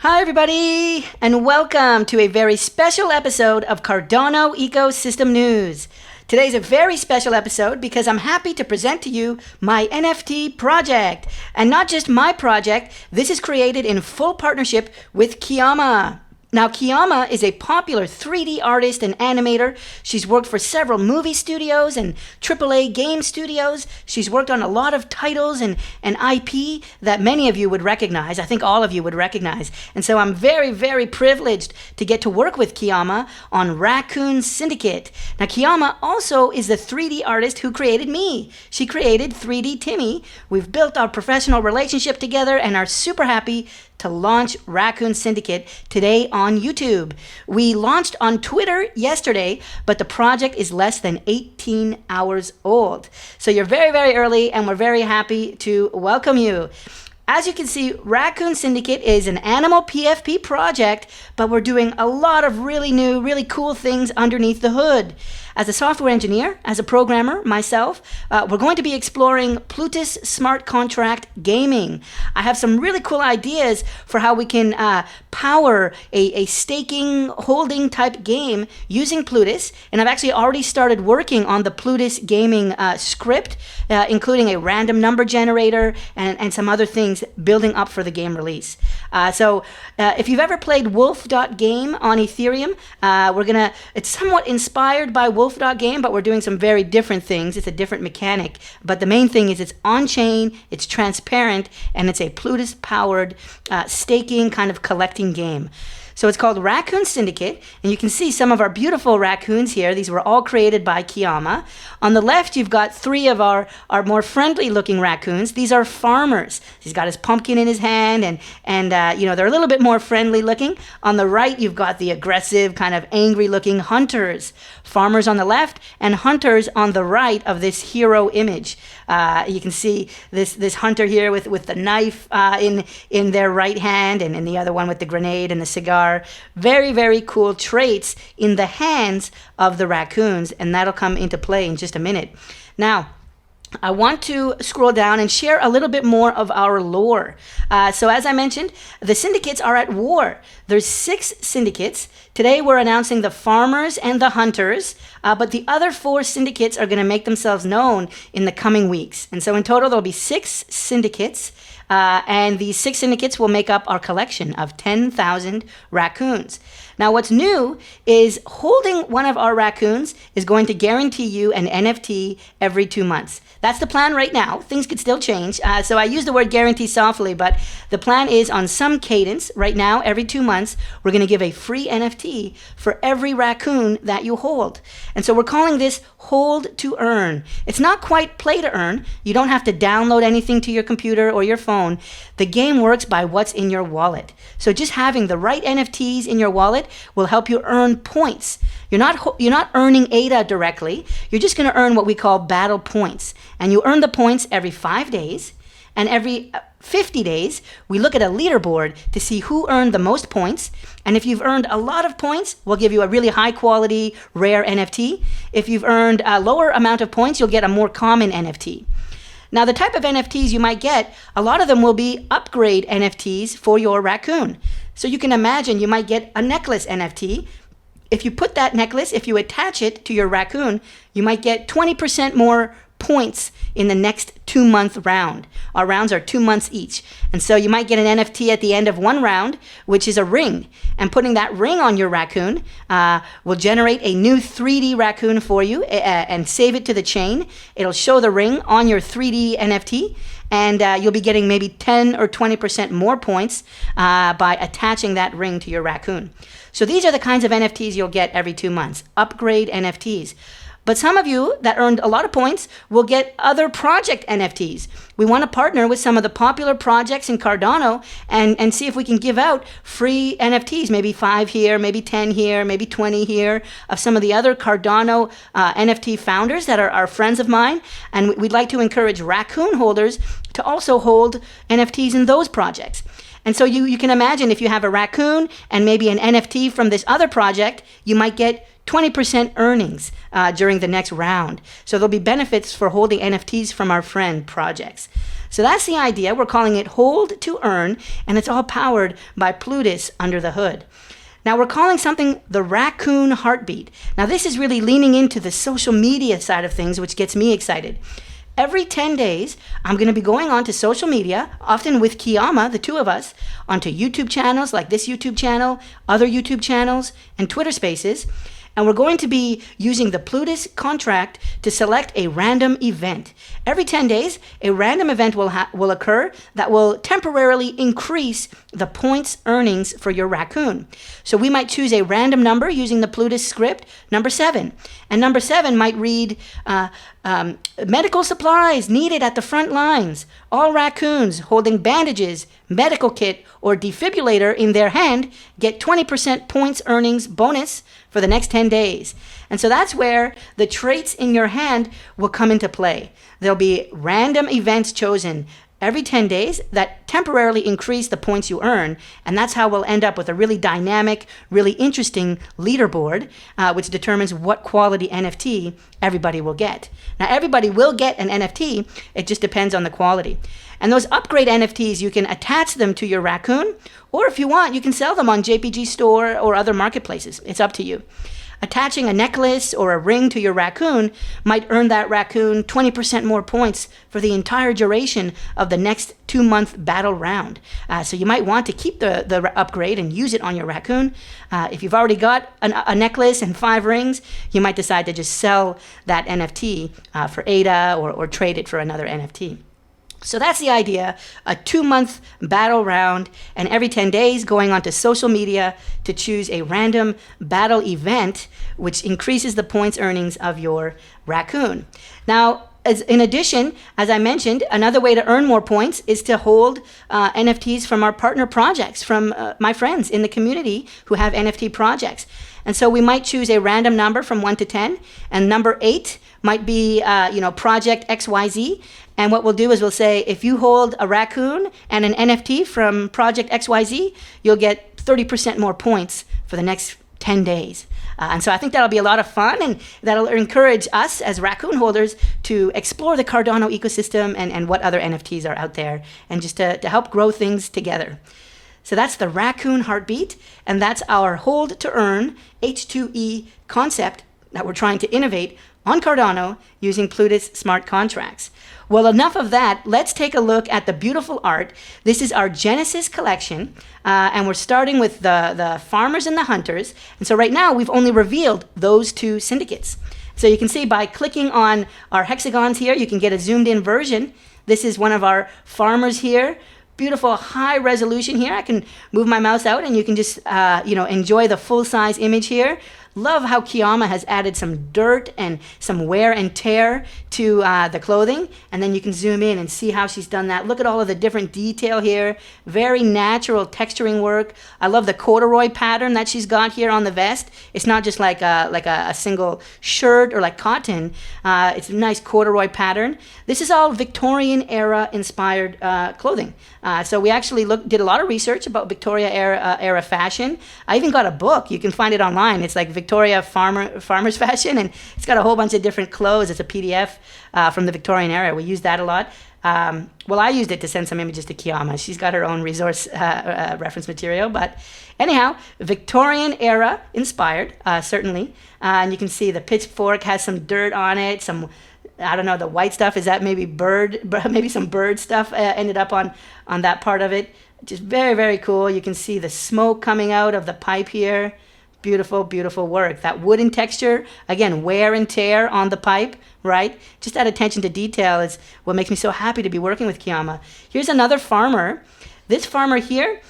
Hi everybody, and welcome to a very special episode of Cardano Ecosystem News. Today's a very special episode because I'm happy to present to you my NFT project. And not just my project, this is created in full partnership with Kiama. Now, Kiama is a popular 3D artist and animator. She's worked for several movie studios and AAA game studios. She's worked on a lot of titles and IP that many of you would recognize. I think all of you would recognize. And so I'm very, very privileged to get to work with Kiama on Raccoon Syndicate. Now, Kiama also is the 3D artist who created me. She created 3D Timmy. We've built our professional relationship together and are super happy to launch Raccoon Syndicate today on YouTube. We launched on Twitter yesterday, but the project is less than 18 hours old. So you're very, very early, and we're very happy to welcome you. As you can see, Raccoon Syndicate is an animal PFP project, but we're doing a lot of really new, really cool things underneath the hood. As a software engineer, as a programmer myself, we're going to be exploring Plutus smart contract gaming. I have some really cool ideas for how we can power a staking, holding type game using Plutus, and I've actually already started working on the Plutus gaming script, including a random number generator and some other things building up for the game release. So if you've ever played Wolf.game on Ethereum, it's somewhat inspired by Wolf.game, but we're doing some very different things. It's a different mechanic, but the main thing is it's on-chain, it's transparent, and it's a Plutus-powered staking kind of collecting game. So it's called Raccoon Syndicate, and you can see some of our beautiful raccoons here. These were all created by Kiama. On the left, you've got three of our more friendly-looking raccoons. These are farmers. He's got his pumpkin in his hand, and they're a little bit more friendly-looking. On the right, you've got the aggressive, kind of angry-looking hunters. Farmers on the left, and hunters on the right of this hero image. You can see this hunter here with the knife in their right hand, and the other one with the grenade and the cigar. Very, very cool traits in the hands of the raccoons, and that'll come into play in just a minute. Now, I want to scroll down and share a little bit more of our lore. So as I mentioned, the syndicates are at war. There's 6 syndicates. Today we're announcing the farmers and the hunters, but the other 4 syndicates are going to make themselves known in the coming weeks. And so in total there'll be 6 syndicates. And these 6 syndicates will make up our collection of 10,000 raccoons. Now, what's new is holding one of our raccoons is going to guarantee you an NFT every 2 months. That's the plan right now. Things could still change. So I use the word guarantee softly, but the plan is on some cadence. Right now, every 2 months, we're going to give a free NFT for every raccoon that you hold. And so we're calling this Hold to Earn. It's not quite play to earn. You don't have to download anything to your computer or your phone. The game works by what's in your wallet. So just having the right NFTs in your wallet will help you earn points. You're not earning ADA directly. You're just going to earn what we call battle points. And you earn the points every 5 days. And every 50 days, we look at a leaderboard to see who earned the most points. And if you've earned a lot of points, we'll give you a really high quality, rare NFT. If you've earned a lower amount of points, you'll get a more common NFT. Now, the type of NFTs you might get, a lot of them will be upgrade NFTs for your raccoon. So you can imagine you might get a necklace NFT. If you put that necklace, if you attach it to your raccoon, you might get 20% more points in the next 2-month round. Our rounds are 2 months each. And so you might get an NFT at the end of one round, which is a ring. And putting that ring on your raccoon will generate a new 3D raccoon for you and save it to the chain. It'll show the ring on your 3D NFT. And you'll be getting maybe 10 or 20% more points by attaching that ring to your raccoon. So these are the kinds of NFTs you'll get every 2 months, upgrade NFTs. But some of you that earned a lot of points will get other project NFTs. We want to partner with some of the popular projects in Cardano and see if we can give out free NFTs, maybe 5 here, maybe 10 here, maybe 20 here, of some of the other Cardano NFT founders that are friends of mine. And we'd like to encourage raccoon holders to also hold NFTs in those projects. And so you can imagine if you have a raccoon and maybe an NFT from this other project, you might get 20% earnings during the next round. So there'll be benefits for holding NFTs from our friend projects. So that's the idea. We're calling it Hold to Earn, and it's all powered by Plutus under the hood. Now we're calling something the Raccoon Heartbeat. Now this is really leaning into the social media side of things, which gets me excited. Every 10 days, I'm going to be going on to social media, often with Kiama, the two of us, onto YouTube channels like this YouTube channel, other YouTube channels, and Twitter Spaces. And we're going to be using the Plutus contract to select a random event. Every 10 days, a random event will occur that will temporarily increase the points earnings for your raccoon. So we might choose a random number using the Plutus script, number 7. And number 7 might read, medical supplies needed at the front lines. All raccoons holding bandages, medical kit, or defibrillator in their hand get 20% points earnings bonus for the next 10 days. And so that's where the traits in your hand will come into play. There'll be random events chosen every 10 days that temporarily increase the points you earn, and that's how we'll end up with a really dynamic, really interesting leaderboard, which determines what quality NFT everybody will get. Now, everybody will get an NFT, it just depends on the quality. And those upgrade NFTs, you can attach them to your raccoon, or if you want, you can sell them on JPG Store or other marketplaces. It's up to you. Attaching a necklace or a ring to your raccoon might earn that raccoon 20% more points for the entire duration of the next 2-month battle round. So you might want to keep the upgrade and use it on your raccoon. If you've already got a necklace and 5 rings, you might decide to just sell that NFT for ADA or trade it for another NFT. So that's the idea, a 2-month battle round, and every 10 days going onto social media to choose a random battle event, which increases the points earnings of your raccoon. Now, in addition, as I mentioned, another way to earn more points is to hold NFTs from our partner projects, from my friends in the community who have NFT projects. And so we might choose a random number from 1 to 10, and number 8 might be, Project XYZ. And what we'll do is we'll say, if you hold a raccoon and an NFT from Project XYZ, you'll get 30% more points for the next 10 days. And so I think that'll be a lot of fun, and that'll encourage us as raccoon holders to explore the Cardano ecosystem and what other NFTs are out there, and just to help grow things together. So that's the Raccoon Heartbeat, and that's our Hold to Earn H2E concept that we're trying to innovate on Cardano using Plutus smart contracts. Well, enough of that. Let's take a look at the beautiful art. This is our Genesis collection, and we're starting with the farmers and the hunters. And so right now, we've only revealed those 2 syndicates. So you can see by clicking on our hexagons here, you can get a zoomed in version. This is one of our farmers here. Beautiful high resolution here. I can move my mouse out and you can just enjoy the full size image here. Love how Kiama has added some dirt and some wear and tear to the clothing. And then you can zoom in and see how she's done that. Look at all of the different detail here. Very natural texturing work. I love the corduroy pattern that she's got here on the vest. It's not just like a single shirt or like cotton. It's a nice corduroy pattern. This is all Victorian era inspired clothing. So we actually did a lot of research about Victoria era fashion. I even got a book. You can find it online. It's like Victoria farmer's fashion, and it's got a whole bunch of different clothes. It's a PDF from the Victorian era. We use that a lot. Well, I used it to send some images to Kiama. She's got her own resource reference material. But anyhow, Victorian era inspired, certainly. And you can see the pitchfork has some dirt on it, some, I don't know, the white stuff, is that maybe maybe some bird stuff ended up on that part of it. Just very, very cool. You can see the smoke coming out of the pipe here. Beautiful, beautiful work. That wooden texture, again, wear and tear on the pipe, right? Just that attention to detail is what makes me so happy to be working with Kiama. Here's another farmer. This farmer here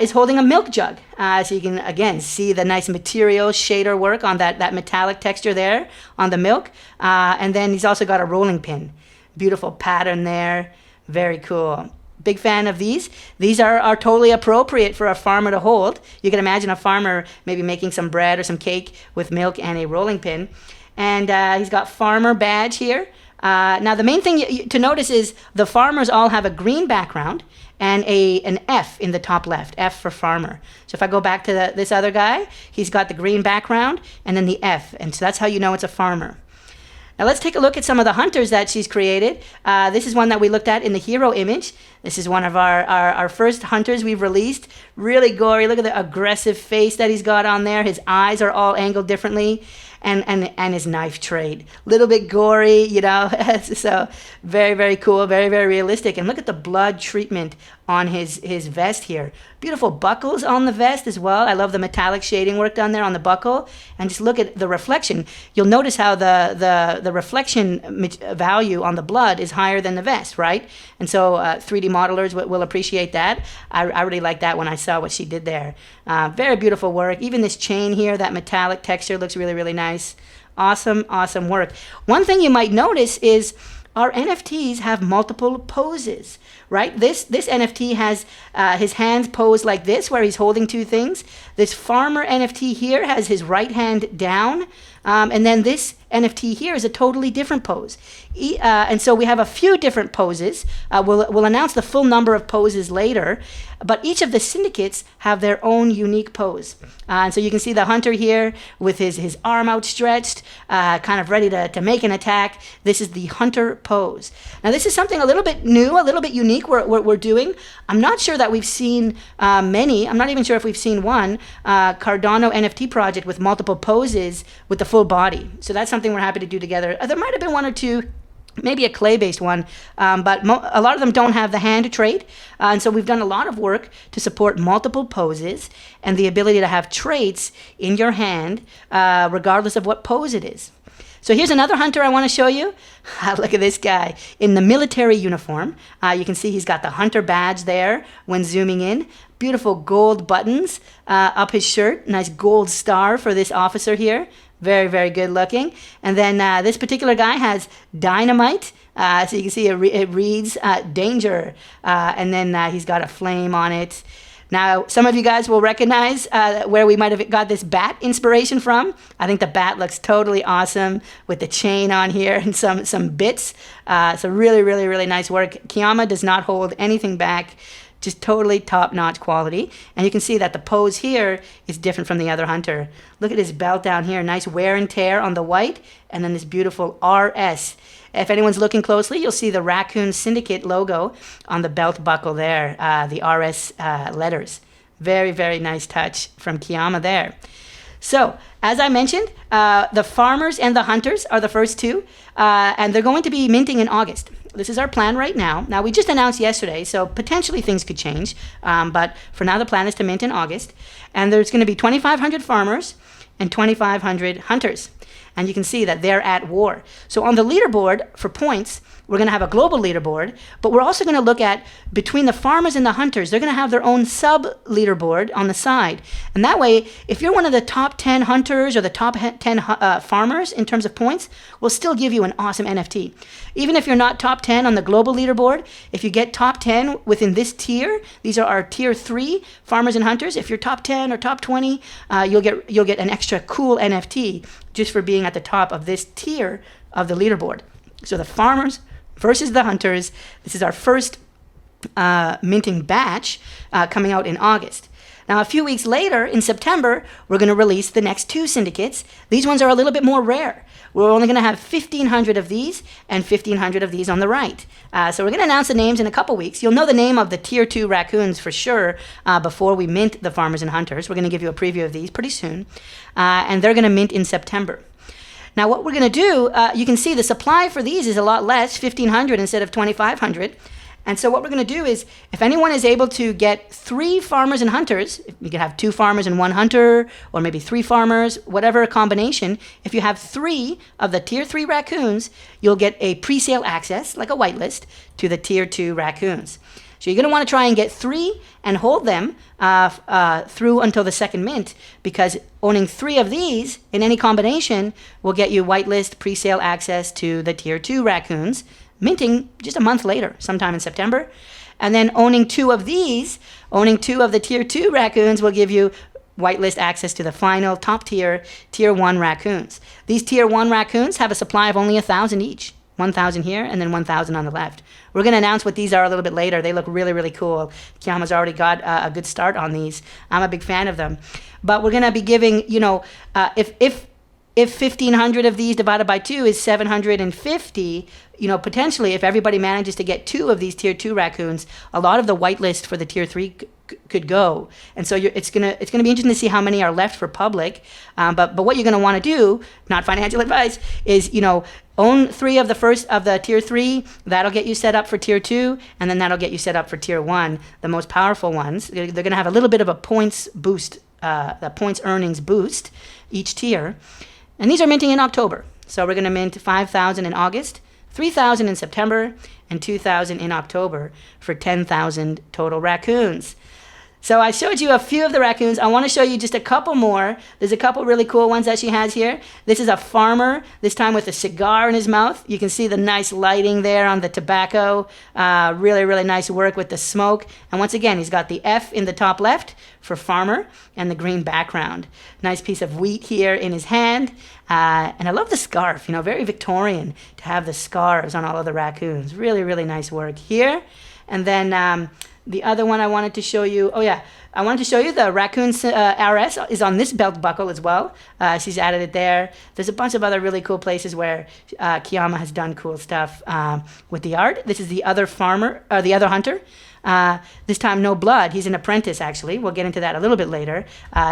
is holding a milk jug. So you can, again, see the nice material shader work on that metallic texture there on the milk. And then he's also got a rolling pin. Beautiful pattern there. Very cool. Big fan of these. These are totally appropriate for a farmer to hold. You can imagine a farmer maybe making some bread or some cake with milk and a rolling pin. And he's got farmer badge here. Now, the main thing to notice is the farmers all have a green background and an F in the top left, F for farmer. So if I go back to this other guy, he's got the green background and then the F. And so that's how you know it's a farmer. Now let's take a look at some of the hunters that she's created. This is one that we looked at in the hero image. This is one of our first hunters we've released. Really gory. Look at the aggressive face that he's got on there. His eyes are all angled differently. And his knife trade. Little bit gory, you know. So very, very cool, very, very realistic. And look at the blood treatment on his vest here. Beautiful buckles on the vest as well. I love the metallic shading work done there on the buckle. And just look at the reflection. You'll notice how the reflection value on the blood is higher than the vest, right? And so 3D modelers will appreciate that. I really like that when I saw what she did there. Very beautiful work. Even this chain here, that metallic texture looks really, really nice. Awesome, awesome work. One thing you might notice is our NFTs have multiple poses, right? This NFT has his hands posed like this, where he's holding two things. This farmer NFT here has his right hand down, and then this NFT here is a totally different pose. And so we have a few different poses. We'll announce the full number of poses later, but each of the syndicates have their own unique pose. And so you can see the hunter here with his arm outstretched, kind of ready to make an attack. This is the hunter pose. Now this is something a little bit new, a little bit unique we're doing. I'm not sure that we've seen many. I'm not even sure if we've seen one Cardano NFT project with multiple poses with the full body. So that's something we're happy to do together. There might have been one or two, maybe a clay-based one, but a lot of them don't have the hand trade. And so we've done a lot of work to support multiple poses and the ability to have traits in your hand, regardless of what pose it is. So here's another hunter I want to show you. Look at this guy in the military uniform. You can see he's got the hunter badge there when zooming in. Beautiful gold buttons up his shirt. Nice gold star for this officer here. Very, very good looking. And then this particular guy has dynamite. So you can see it reads danger. And then he's got a flame on it. Now, some of you guys will recognize where we might have got this bat inspiration from. I think the bat looks totally awesome with the chain on here and some bits. So really, really, really nice work. Kiama does not hold anything back. Just totally top-notch quality. And you can see that the pose here is different from the other hunter. Look at his belt down here. Nice wear and tear on the white. And then this beautiful RS. If anyone's looking closely, you'll see the Raccoon Syndicate logo on the belt buckle there. The RS letters. Very, very nice touch from Kiama there. So, as I mentioned, the farmers and the hunters are the first two. And they're going to be minting in August. This is our plan right now. Now, we just announced yesterday, so potentially things could change. But for now, the plan is to mint in August. And there's going to be 2,500 farmers and 2,500 hunters. And you can see that they're at war. So on the leaderboard for points, we're going to have a global leaderboard, but we're also going to look at between the farmers and the hunters, they're going to have their own sub-leaderboard on the side. And that way, if you're one of the top 10 hunters or the top 10 farmers in terms of points, we'll still give you an awesome NFT. Even if you're not top 10 on the global leaderboard, if you get top 10 within this tier, these are our tier 3 farmers and hunters. If you're top 10 or top 20, you'll get an extra cool NFT just for being at the top of this tier of the leaderboard. So the farmers versus the hunters. This is our first minting batch coming out in August. Now, a few weeks later, in September, we're going to release the next two syndicates. These ones are a little bit more rare. We're only going to have 1,500 of these and 1,500 of these on the right. So we're going to announce the names in a couple weeks. You'll know the name of the Tier 2 raccoons for sure before we mint the farmers and hunters. We're going to give you a preview of these pretty soon. And they're going to mint in September. Now, what we're going to do, you can see the supply for these is a lot less, 1,500 instead of 2,500. And so what we're going to do is, if anyone is able to get 3 farmers and hunters, you can have 2 farmers and 1 hunter, or maybe 3 farmers, whatever combination. If you have 3 of the Tier 3 raccoons, you'll get a pre-sale access, like a whitelist, to the Tier 2 raccoons. So you're going to want to try and get 3 and hold them through until the second mint, because owning 3 of these in any combination will get you whitelist pre-sale access to the Tier 2 raccoons, minting just a month later, sometime in September. And then owning 2 of these, owning 2 of the Tier 2 raccoons will give you whitelist access to the final top tier, Tier 1 raccoons. These Tier 1 raccoons have a supply of only 1,000 each. 1,000 here, and then 1,000 on the left. We're going to announce what these are a little bit later. They look really, really cool. Kiama's already got a good start on these. I'm a big fan of them. But we're going to be giving, if 1,500 of these divided by 2 is 750, potentially if everybody manages to get 2 of these tier 2 raccoons, a lot of the whitelist for the tier 3 could go. And so it's gonna be interesting to see how many are left for public. But what you're gonna want to do, not financial advice, is own 3 of the tier 3. That'll get you set up for tier 2, and then that'll get you set up for tier 1. The most powerful ones, they're gonna have a little bit of a points boost, the points earnings boost each tier. And these are minting in October. So we're going to mint 5,000 in August, 3,000 in September, and 2,000 in October for 10,000 total raccoons. So I showed you a few of the raccoons. I want to show you just a couple more. There's a couple really cool ones that she has here. This is a farmer, this time with a cigar in his mouth. You can see the nice lighting there on the tobacco. Really, really nice work with the smoke. And once again, he's got the F in the top left for farmer and the green background. Nice piece of wheat here in his hand. And I love the scarf, very Victorian to have the scarves on all of the raccoons. Really, really nice work here. And then the other one I wanted to show you, I wanted to show you the Raccoon RS is on this belt buckle as well. She's added it there. There's a bunch of other really cool places where Kiama has done cool stuff with the art. This is the other farmer, or the other hunter. This time no blood. He's an apprentice, actually. We'll get into that a little bit later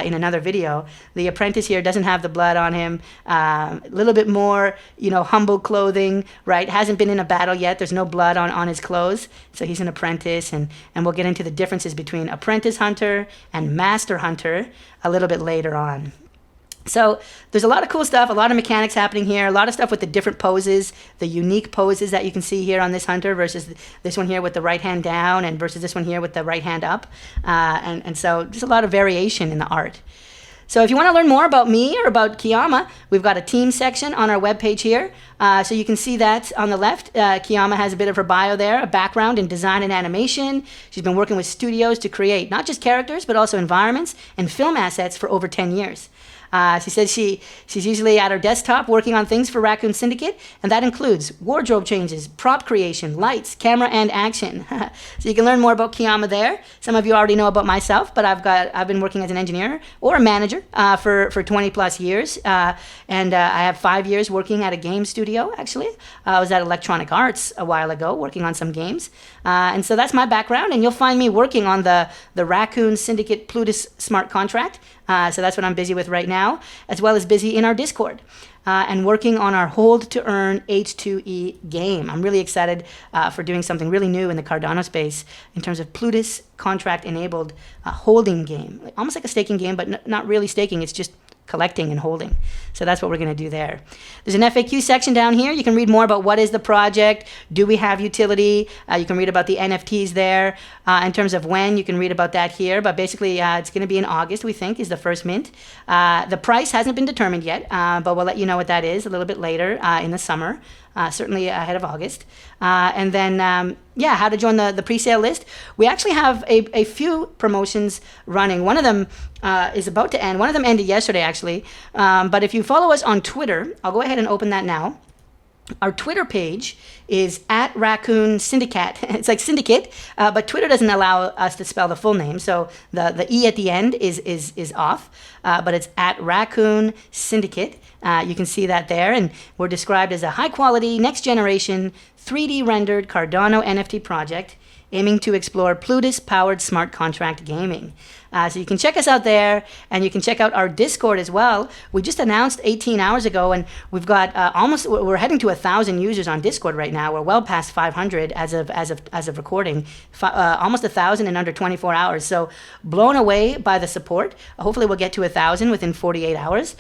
in another video. The apprentice here doesn't have the blood on him. A little bit more, humble clothing, right? Hasn't been in a battle yet. There's no blood on his clothes. So he's an apprentice, and we'll get into the differences between apprentice hunter and master hunter a little bit later on. So there's a lot of cool stuff, a lot of mechanics happening here, a lot of stuff with the different poses, the unique poses that you can see here on this hunter versus this one here with the right hand down and versus this one here with the right hand up. And so just a lot of variation in the art. So if you want to learn more about me or about Kiama, we've got a team section on our webpage here. So you can see that on the left. Kiama has a bit of her bio there, a background in design and animation. She's been working with studios to create not just characters, but also environments and film assets for over 10 years. She says she's usually at her desktop working on things for Raccoon Syndicate, and that includes wardrobe changes, prop creation, lights, camera, and action. So you can learn more about Kiama there. Some of you already know about myself, but I've been working as an engineer or a manager for 20 plus years, and I have 5 years working at a game studio. Actually, I was at Electronic Arts a while ago working on some games, and so that's my background. And you'll find me working on the Raccoon Syndicate Plutus smart contract. So that's what I'm busy with right now, as well as busy in our Discord and working on our Hold to Earn H2E game. I'm really excited for doing something really new in the Cardano space in terms of Plutus contract-enabled holding game, almost like a staking game, but not really staking. It's just collecting and holding. So that's what we're going to do there. There's an FAQ section down here. You can read more about what is the project. Do we have utility? You can read about the NFTs there. In terms of when, you can read about that here. But basically, it's going to be in August, we think, is the first mint. The price hasn't been determined yet, but we'll let you know what that is a little bit later in the summer. Certainly ahead of August. And then, how to join the pre-sale list. We actually have a few promotions running. One of them is about to end. One of them ended yesterday, actually. But if you follow us on Twitter, I'll go ahead and open that now. Our Twitter page is at Raccoon Syndicate. It's like syndicate, but Twitter doesn't allow us to spell the full name, so the E at the end is off, but it's at Raccoon Syndicate. You can see that there, and we're described as a high-quality, next-generation, 3D rendered Cardano NFT project aiming to explore Plutus-powered smart contract gaming. So you can check us out there, and you can check out our Discord as well. We just announced 18 hours ago, and we've got we're heading to 1,000 users on Discord right now. We're well past 500 as of recording, almost 1,000 in under 24 hours. So blown away by the support. Hopefully we'll get to 1,000 within 48 hours.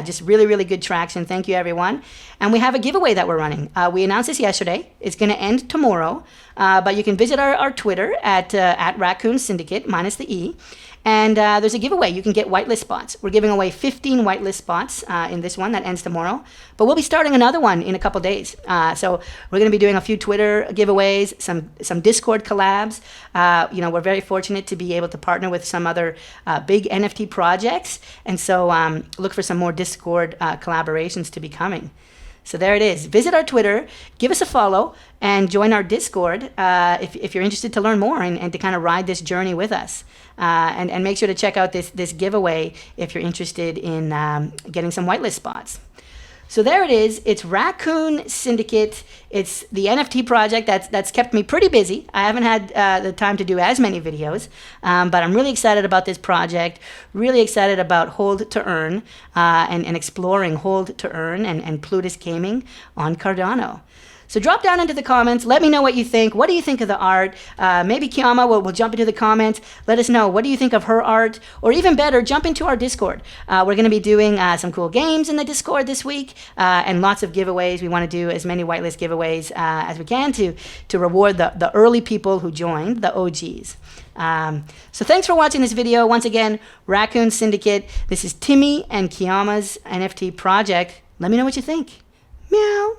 Just really, really good traction. Thank you, everyone. And we have a giveaway that we're running. We announced this yesterday. It's going to end tomorrow. But you can visit our Twitter at Raccoon Syndicate, minus the E. And there's a giveaway. You can get whitelist spots. We're giving away 15 whitelist spots in this one that ends tomorrow. But we'll be starting another one in a couple days. So we're going to be doing a few Twitter giveaways, some Discord collabs. We're very fortunate to be able to partner with some other big NFT projects. And so look for some more Discord collaborations to be coming. So there it is. Visit our Twitter, give us a follow, and join our Discord if you're interested to learn more and to kind of ride this journey with us. And make sure to check out this giveaway if you're interested in getting some whitelist spots. So there it is. It's Raccoon Syndicate. It's the NFT project that's kept me pretty busy. I haven't had the time to do as many videos, but I'm really excited about this project, really excited about Hold to Earn and exploring Hold to Earn and Plutus gaming on Cardano. So drop down into the comments. Let me know what you think. What do you think of the art? Maybe Kiama will jump into the comments. Let us know. What do you think of her art? Or even better, jump into our Discord. We're going to be doing some cool games in the Discord this week and lots of giveaways. We want to do as many whitelist giveaways as we can to reward the early people who joined, the OGs. So thanks for watching this video. Once again, Raccoon Syndicate. This is Timmy and Kiama's NFT project. Let me know what you think. Meow.